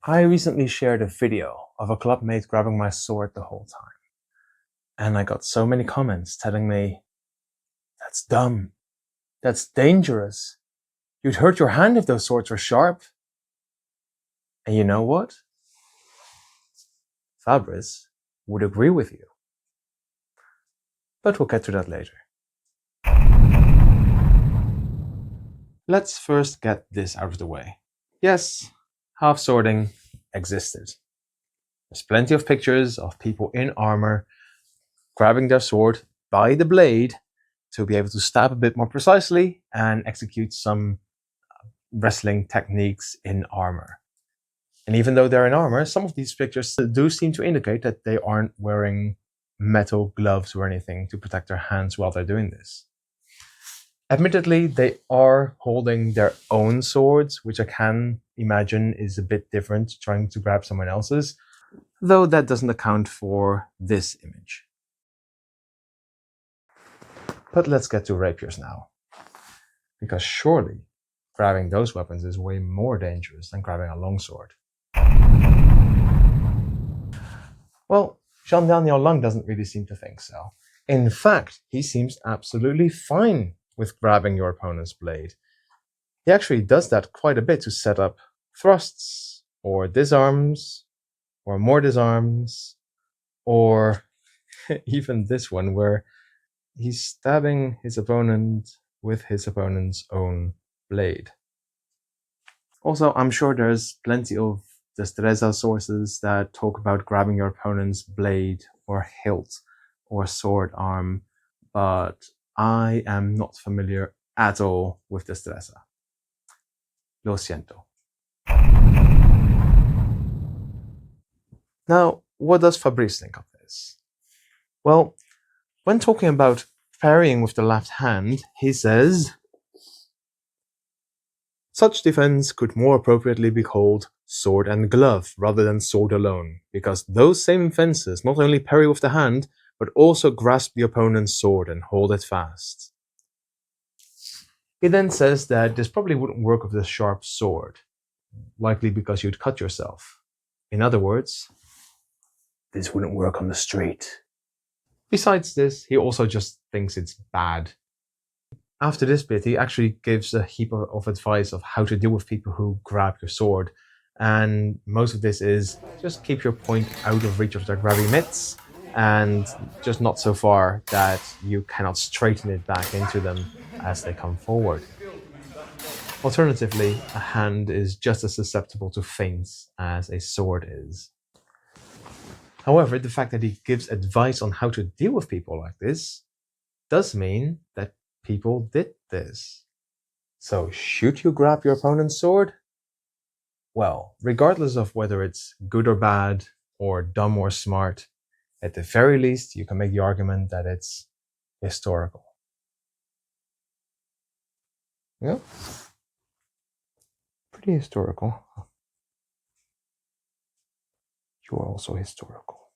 I recently shared a video of a clubmate grabbing my sword the whole time, and I got so many comments telling me, "That's dumb. That's dangerous. You'd hurt your hand if those swords were sharp." And you know what? Fabris would agree with you. But we'll get to that later. Let's first get this out of the way. Yes, half-swording existed. There's plenty of pictures of people in armor grabbing their sword by the blade to be able to stab a bit more precisely and execute some wrestling techniques in armor. And even though they're in armor, some of these pictures do seem to indicate that they aren't wearing metal gloves or anything to protect their hands while they're doing this. Admittedly, they are holding their own swords, which I can imagine is a bit different trying to grab someone else's, though that doesn't account for this image. But let's get to rapiers now, because surely grabbing those weapons is way more dangerous than grabbing a longsword. Well, Jean-Daniel Lang doesn't really seem to think so. In fact, he seems absolutely fine with grabbing your opponent's blade. He actually does that quite a bit to set up thrusts, or disarms, or more disarms, or even this one where he's stabbing his opponent with his opponent's own blade. Also, I'm sure there's plenty of destreza sources that talk about grabbing your opponent's blade or hilt or sword arm, but I am not familiar at all with destreza. Lo siento. Now, what does Fabris think of this? Well, when talking about parrying with the left hand, he says, "Such defense could more appropriately be called sword and glove rather than sword alone, because those same fences not only parry with the hand, but also grasp the opponent's sword and hold it fast." He then says that this probably wouldn't work with a sharp sword, likely because you'd cut yourself. In other words, this wouldn't work on the street. Besides this, he also just thinks it's bad. After this bit, he actually gives a heap of advice of how to deal with people who grab your sword. And most of this is just keep your point out of reach of their grabby mitts and just not so far that you cannot straighten it back into them as they come forward. Alternatively, a hand is just as susceptible to feints as a sword is. However, the fact that he gives advice on how to deal with people like this does mean that people did this. So should you grab your opponent's sword? Well, regardless of whether it's good or bad, or dumb or smart, at the very least, you can make the argument that it's historical. Yeah? Pretty historical. You are also historical.